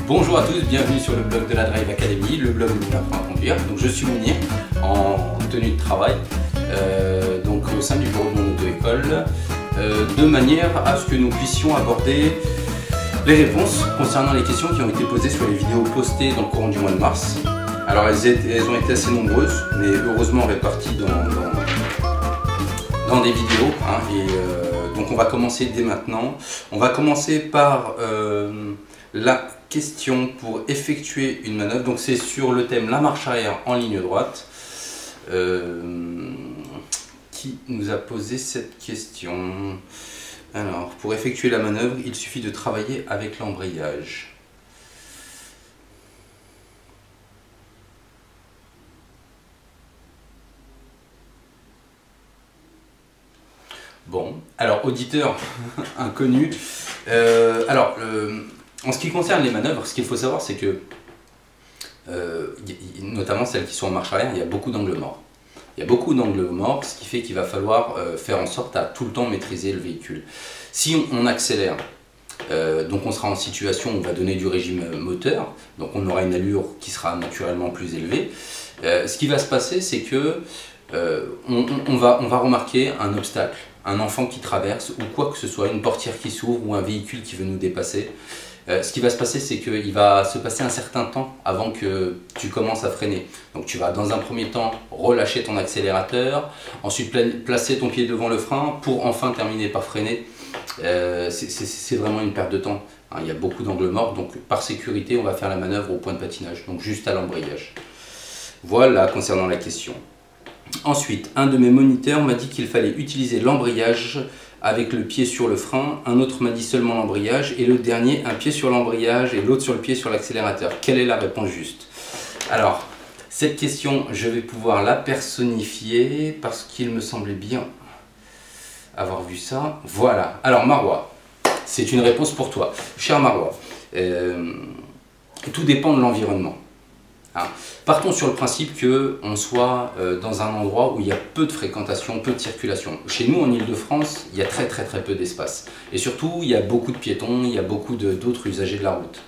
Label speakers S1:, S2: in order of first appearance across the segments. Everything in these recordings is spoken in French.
S1: Bonjour à tous, bienvenue sur le blog de la Drive Academy, le blog où on apprend à conduire. Donc je suis Mounir en tenue de travail, donc au sein du bureau de mon auto-école, de manière à ce que nous puissions aborder les réponses concernant les questions qui ont été posées sur les vidéos postées dans le courant du mois de mars. Alors elles ont été assez nombreuses, mais heureusement réparties dans des vidéos. Donc on va commencer dès maintenant. On va commencer par la question pour effectuer une manœuvre. Donc c'est sur le thème la marche arrière en ligne droite. Qui nous a posé cette question? Alors, pour effectuer la manœuvre, il suffit de travailler avec l'embrayage. Bon, alors auditeur inconnu, en ce qui concerne les manœuvres, ce qu'il faut savoir, c'est que, notamment celles qui sont en marche arrière, il y a beaucoup d'angles morts. Il y a beaucoup d'angles morts, ce qui fait qu'il va falloir faire en sorte à tout le temps maîtriser le véhicule. Si on accélère, donc on sera en situation où on va donner du régime moteur, donc on aura une allure qui sera naturellement plus élevée. Ce qui va se passer, c'est que on va remarquer un obstacle, un enfant qui traverse ou quoi que ce soit, une portière qui s'ouvre ou un véhicule qui veut nous dépasser. Ce qui va se passer, c'est qu'il va se passer un certain temps avant que tu commences à freiner. Donc tu vas dans un premier temps relâcher ton accélérateur, ensuite placer ton pied devant le frein pour enfin terminer par freiner. C'est vraiment une perte de temps. Il y a beaucoup d'angles morts, donc par sécurité, on va faire la manœuvre au point de patinage, donc juste à l'embrayage. Voilà concernant la question. Ensuite, un de mes moniteurs m'a dit qu'il fallait utiliser l'embrayage avec le pied sur le frein, un autre m'a dit seulement l'embrayage, et le dernier, un pied sur l'embrayage et l'autre sur le pied sur l'accélérateur. Quelle est la réponse juste? Alors, cette question, je vais pouvoir la personnifier parce qu'il me semblait bien avoir vu ça. Voilà. Alors, Marois, c'est une réponse pour toi. Cher Marois, tout dépend de l'environnement. Partons sur le principe qu'on soit dans un endroit où il y a peu de fréquentation, peu de circulation. Chez nous, en Ile-de-France, il y a très peu d'espace. Et surtout, il y a beaucoup de piétons, il y a beaucoup d'autres usagers de la route.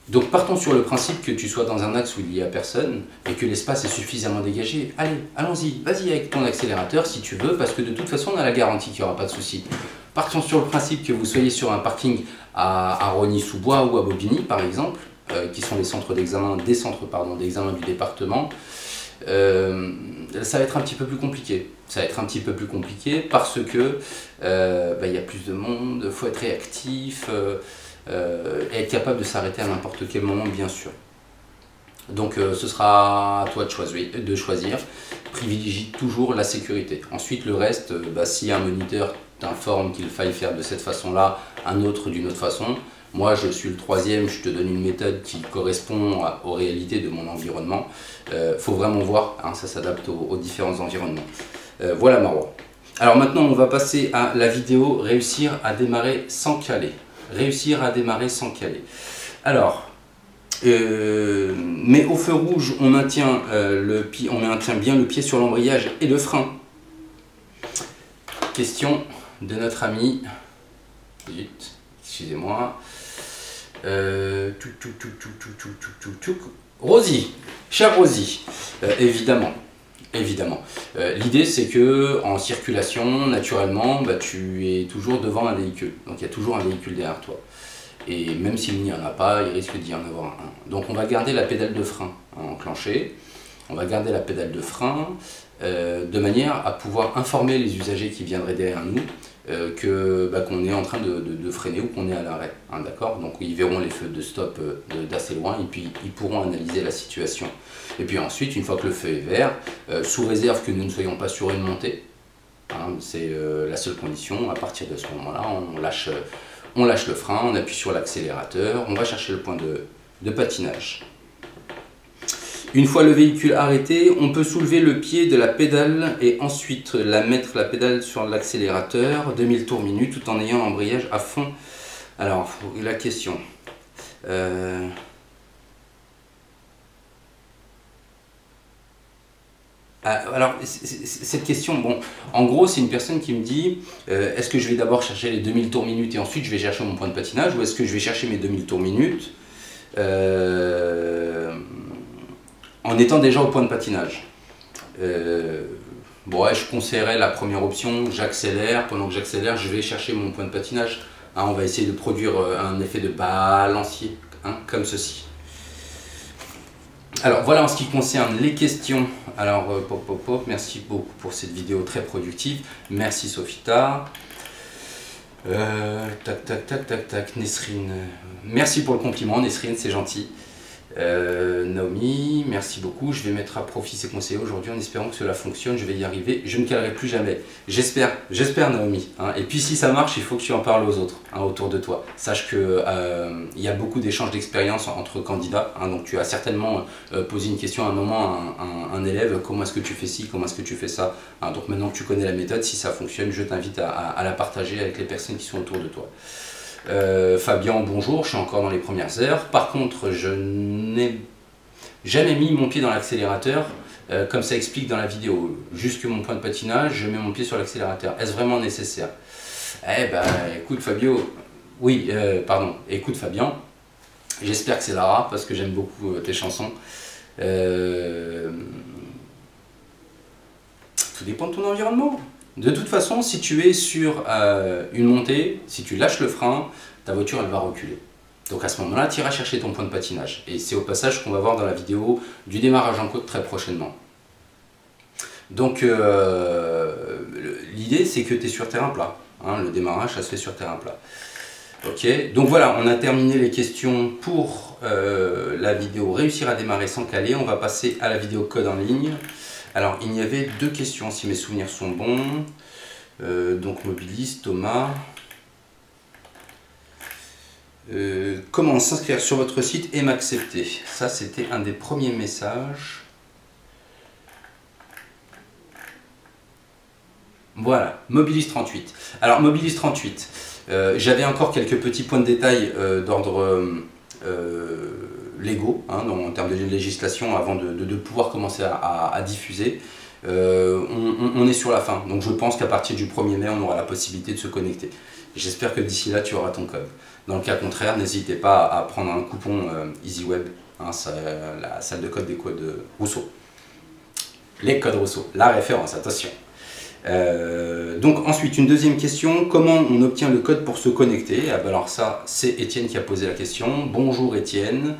S1: Donc partons sur le principe que tu sois dans un axe où il n'y a personne et que l'espace est suffisamment dégagé. Allez, allons-y, vas-y avec ton accélérateur si tu veux, parce que de toute façon, on a la garantie qu'il n'y aura pas de souci. Partons sur le principe que vous soyez sur un parking à Rosny-sous-Bois ou à Bobigny, par exemple, qui sont les centres d'examen, des centres d'examen du département. Ça va être un petit peu plus compliqué. Ça va être un petit peu plus compliqué parce que y a plus de monde, il faut être réactif et être capable de s'arrêter à n'importe quel moment, bien sûr. Donc ce sera à toi de choisir. Privilégie toujours la sécurité. Ensuite le reste, si un moniteur t'informe qu'il faille faire de cette façon-là, un autre d'une autre façon. Moi, je suis le troisième, je te donne une méthode qui correspond aux réalités de mon environnement. Faut vraiment voir, ça s'adapte aux différents environnements. Voilà Marois. Alors maintenant, on va passer à la vidéo « Réussir à démarrer sans caler ». Réussir à démarrer sans caler. Alors, mais au feu rouge, on maintient bien le pied sur l'embrayage et le frein. Question de notre ami. Excusez-moi. Rosie, chère Rosie, évidemment. L'idée c'est que en circulation, naturellement, tu es toujours devant un véhicule. Donc il y a toujours un véhicule derrière toi. Et même s'il n'y en a pas, il risque d'y en avoir un. Donc on va garder la pédale de frein enclenchée. On va garder la pédale de frein de manière à pouvoir informer les usagers qui viendraient derrière nous qu'on est en train de freiner ou qu'on est à l'arrêt. D'accord? Donc ils verront les feux de stop d'assez loin et puis ils pourront analyser la situation. Et puis ensuite, une fois que le feu est vert, sous réserve que nous ne soyons pas sur une montée, c'est la seule condition, à partir de ce moment-là, on lâche le frein, on appuie sur l'accélérateur, on va chercher le point de patinage. Une fois le véhicule arrêté, on peut soulever le pied de la pédale et ensuite mettre la pédale sur l'accélérateur, 2000 tours minute, tout en ayant l'embrayage à fond. Alors, la question. Alors, cette question, bon, en gros, c'est une personne qui me dit est-ce que je vais d'abord chercher les 2000 tours minutes et ensuite je vais chercher mon point de patinage, ou est-ce que je vais chercher mes 2000 tours minutes en étant déjà au point de patinage. Bon, ouais, je conseillerais la première option, j'accélère. Pendant que j'accélère, je vais chercher mon point de patinage. Hein, on va essayer de produire un effet de balancier, hein, comme ceci. Alors voilà en ce qui concerne les questions. Alors merci beaucoup pour cette vidéo très productive. Merci Sophita. Tac, Nesrine. Merci pour le compliment, Nesrine, c'est gentil. Naomi, merci beaucoup. Je vais mettre à profit ces conseils aujourd'hui en espérant que cela fonctionne. Je vais y arriver. Je ne calerai plus jamais. J'espère Naomi. Hein. Et puis si ça marche, il faut que tu en parles aux autres, hein, autour de toi. Sache que il y a beaucoup d'échanges d'expérience entre candidats. Hein. Donc tu as certainement posé une question à un moment à un élève. Comment est-ce que tu fais ci? Comment est-ce que tu fais ça? Hein. Donc maintenant que tu connais la méthode, si ça fonctionne, je t'invite à la partager avec les personnes qui sont autour de toi. Fabien, bonjour, je suis encore dans les premières heures. Par contre, je n'ai jamais mis mon pied dans l'accélérateur comme ça explique dans la vidéo. Jusque mon point de patinage, je mets mon pied sur l'accélérateur. Est-ce vraiment nécessaire? Eh ben, écoute Fabio, oui, pardon, écoute Fabien, j'espère que c'est Lara parce que j'aime beaucoup tes chansons. Tout dépend de ton environnement. De toute façon, si tu es sur une montée, si tu lâches le frein, ta voiture elle va reculer. Donc à ce moment-là, tu iras chercher ton point de patinage. Et c'est au passage qu'on va voir dans la vidéo du démarrage en côte très prochainement. Donc l'idée c'est que tu es sur terrain plat. Hein, le démarrage ça se fait sur terrain plat. Ok, donc voilà, on a terminé les questions pour la vidéo réussir à démarrer sans caler. On va passer à la vidéo code en ligne. Alors, il y avait deux questions, si mes souvenirs sont bons. Donc, mobiliste, Thomas. Comment s'inscrire sur votre site et m'accepter? Ça, c'était un des premiers messages. Voilà, Mobiliste 38. Alors, Mobiliste 38, j'avais encore quelques petits points de détail d'ordre légaux, hein, en termes de législation, avant de pouvoir commencer à diffuser. On est sur la fin, donc je pense qu'à partir du 1er mai, on aura la possibilité de se connecter. J'espère que d'ici là, tu auras ton code. Dans le cas contraire, n'hésitez pas à prendre un coupon EasyWeb, hein, la salle de code des codes Rousseau. Les codes Rousseau, la référence, attention. Donc ensuite, une deuxième question, comment on obtient le code pour se connecter? Ah ben alors ça, c'est Étienne qui a posé la question. Bonjour Étienne,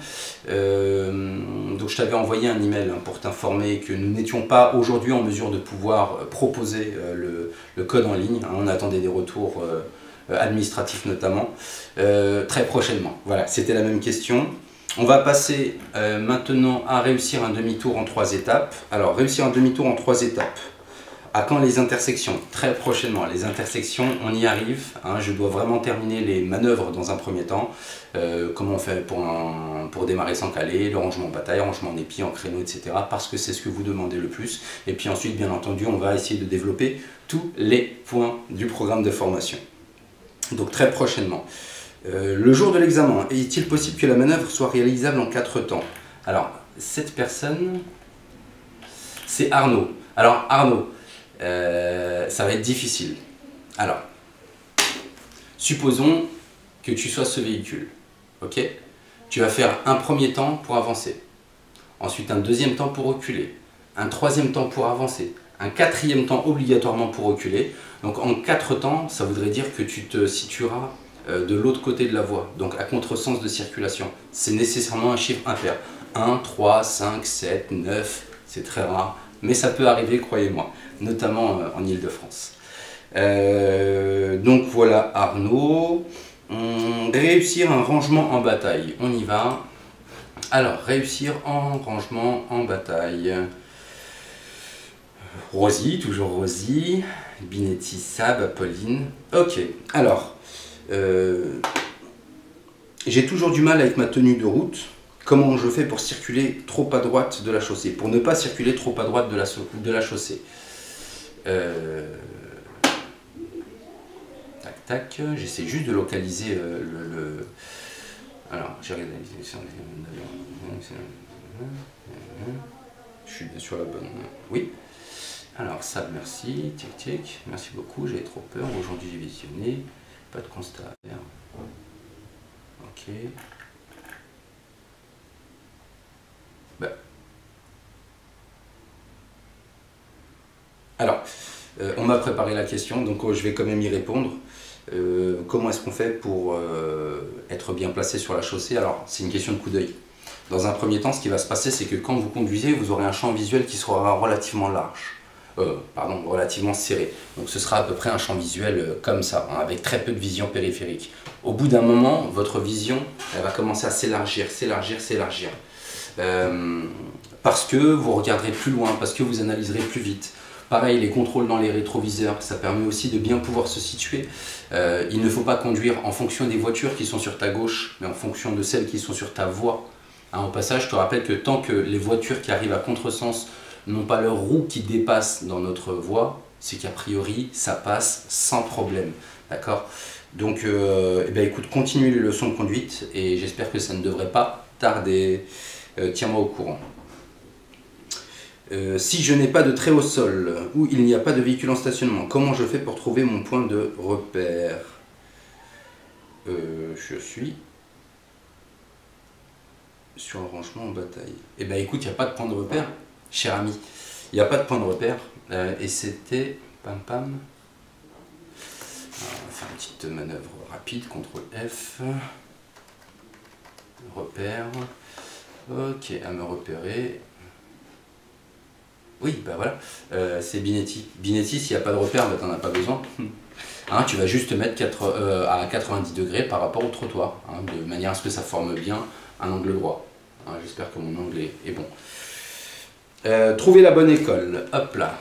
S1: donc je t'avais envoyé un email pour t'informer que nous n'étions pas aujourd'hui en mesure de pouvoir proposer le code en ligne. On attendait des retours administratifs notamment, très prochainement. Voilà, c'était la même question. On va passer maintenant à réussir un demi-tour en 3 étapes. Alors, réussir un demi-tour en 3 étapes. À quand les intersections? Très prochainement. Les intersections, on y arrive. Hein, je dois vraiment terminer les manœuvres dans un premier temps. Comment on fait pour démarrer sans caler, le rangement en bataille, rangement en épi, en créneau, etc. Parce que c'est ce que vous demandez le plus. Et puis ensuite, bien entendu, on va essayer de développer tous les points du programme de formation. Donc très prochainement. Le jour de l'examen, est-il possible que la manœuvre soit réalisable en 4 temps? Alors, cette personne, c'est Arnaud. Alors Arnaud, ça va être difficile. Alors, supposons que tu sois ce véhicule, ok? Tu vas faire un premier temps pour avancer, ensuite un deuxième temps pour reculer, un troisième temps pour avancer, un quatrième temps obligatoirement pour reculer. Donc en 4 temps, ça voudrait dire que tu te situeras de l'autre côté de la voie, donc à contresens de circulation. C'est nécessairement un chiffre impair. 1, 3, 5, 7, 9, c'est très rare, mais ça peut arriver, croyez-moi, notamment en Île-de-France. Donc voilà Arnaud. Réussir un rangement en bataille, on y va. Alors, réussir en rangement en bataille. Rosie, toujours Rosie. Binetti, Sab, Apolline. Ok, alors, j'ai toujours du mal avec ma tenue de route. Comment je fais pour circuler trop à droite de la chaussée? Pour ne pas circuler trop à droite de la chaussée. Tac, tac. J'essaie juste de localiser Alors, j'ai regardé. Je suis sur la bonne. Oui. Alors ça, merci, tic tic, merci beaucoup, j'avais trop peur, aujourd'hui j'ai visionné, pas de constat à faire. Ok. Ben. Alors, on m'a préparé la question, donc je vais quand même y répondre. Comment est-ce qu'on fait pour être bien placé sur la chaussée? Alors, c'est une question de coup d'œil. Dans un premier temps, ce qui va se passer, c'est que quand vous conduisez, vous aurez un champ visuel qui sera relativement large. Relativement serré. Donc ce sera à peu près un champ visuel comme ça, hein, avec très peu de vision périphérique. Au bout d'un moment, votre vision, elle va commencer à s'élargir, s'élargir. Parce que vous regarderez plus loin, parce que vous analyserez plus vite. Pareil, les contrôles dans les rétroviseurs, ça permet aussi de bien pouvoir se situer. Il ne faut pas conduire en fonction des voitures qui sont sur ta gauche, mais en fonction de celles qui sont sur ta voie. Hein, au passage, je te rappelle que tant que les voitures qui arrivent à contresens n'ont pas leur roue qui dépasse dans notre voie, c'est qu'a priori, ça passe sans problème. D'accord? Donc, écoute, continue les leçons de conduite et j'espère que ça ne devrait pas tarder. Tiens-moi au courant. Si je n'ai pas de très haut sol ou il n'y a pas de véhicule en stationnement, comment je fais pour trouver mon point de repère? Je suis sur un rangement en bataille. Eh bien écoute, il n'y a pas de point de repère, cher ami. Il n'y a pas de point de repère. Et c'était... Pam pam. On va faire une petite manœuvre rapide, CTRL F. Repère. Ok, à me repérer. Oui, bah voilà, c'est Binetti. Binetti, s'il n'y a pas de repère, bah, tu n'en as pas besoin. Hein, tu vas juste te mettre à 90 degrés par rapport au trottoir, hein, de manière à ce que ça forme bien un angle droit. Hein, j'espère que mon angle est bon. Trouver la bonne école. Hop là.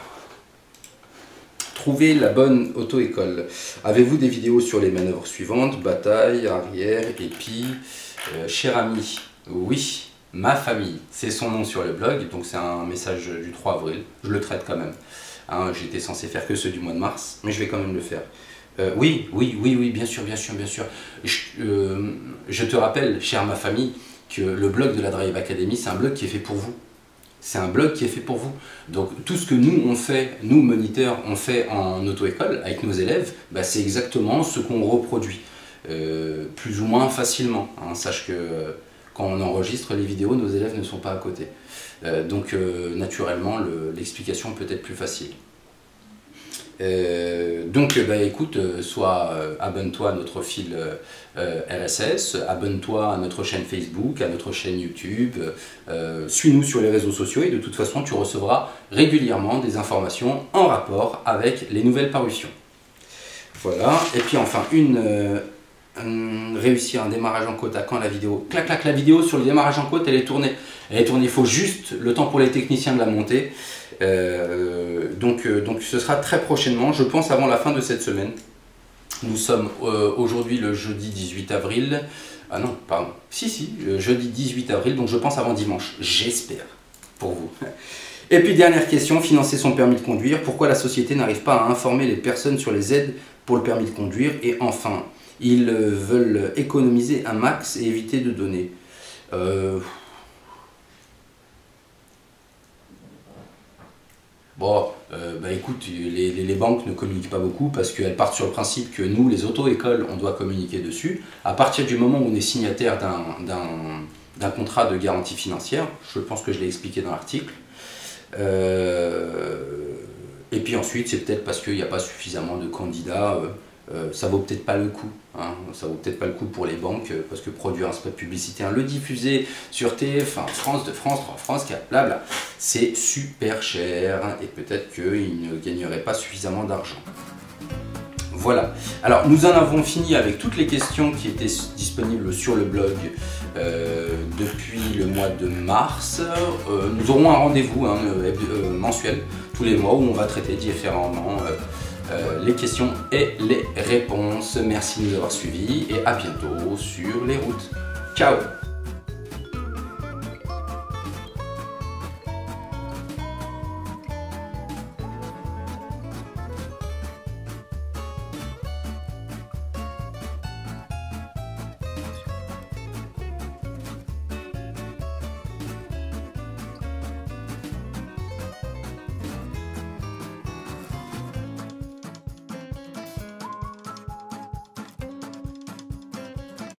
S1: Trouver la bonne auto-école. Avez-vous des vidéos sur les manœuvres suivantes? Bataille, arrière, épi. Cher ami, oui. Ma famille, c'est son nom sur le blog, donc c'est un message du 3 avril, je le traite quand même. Hein, j'étais censé faire que ceux du mois de mars, mais je vais quand même le faire. Oui, bien sûr. Je te rappelle, chère ma famille, que le blog de la Drive Academy, c'est un blog qui est fait pour vous. C'est un blog qui est fait pour vous. Donc tout ce que nous, on fait, nous, moniteurs, on fait en auto-école avec nos élèves, bah, c'est exactement ce qu'on reproduit, plus ou moins facilement. Hein, sache que... quand on enregistre les vidéos, nos élèves ne sont pas à côté. Donc naturellement, l'explication peut être plus facile. Écoute, soit abonne-toi à notre fil RSS, abonne-toi à notre chaîne Facebook, à notre chaîne YouTube, suis-nous sur les réseaux sociaux et de toute façon, tu recevras régulièrement des informations en rapport avec les nouvelles parutions. Voilà, et puis enfin, réussir un démarrage en côte à quand la vidéo? Clac clac, la vidéo sur le démarrage en côte elle est tournée. Il faut juste le temps pour les techniciens de la monter. Donc ce sera très prochainement, je pense avant la fin de cette semaine. Nous sommes aujourd'hui le jeudi 18 avril. Ah non, pardon. Si, jeudi 18 avril, donc je pense avant dimanche. J'espère pour vous. Et puis dernière question, financer son permis de conduire. Pourquoi la société n'arrive pas à informer les personnes sur les aides pour le permis de conduire? Et enfin, ils veulent économiser un max et éviter de donner. Écoute, les banques ne communiquent pas beaucoup parce qu'elles partent sur le principe que nous, les auto-écoles, on doit communiquer dessus. À partir du moment où on est signataire d'un contrat de garantie financière, je pense que je l'ai expliqué dans l'article, et puis ensuite, c'est peut-être parce qu'il n'y a pas suffisamment de candidats, ça vaut peut-être pas le coup. Hein, ça vaut peut-être pas le coup pour les banques, parce que produire un spot publicitaire, le diffuser sur TF1, France 2, France 3, France 4, blabla, c'est super cher et peut-être qu'ils ne gagneraient pas suffisamment d'argent. Voilà. Alors, nous en avons fini avec toutes les questions qui étaient disponibles sur le blog depuis le mois de mars. Nous aurons un rendez-vous mensuel tous les mois où on va traiter différemment les questions et les réponses. Merci de nous avoir suivis et à bientôt sur les routes. Ciao!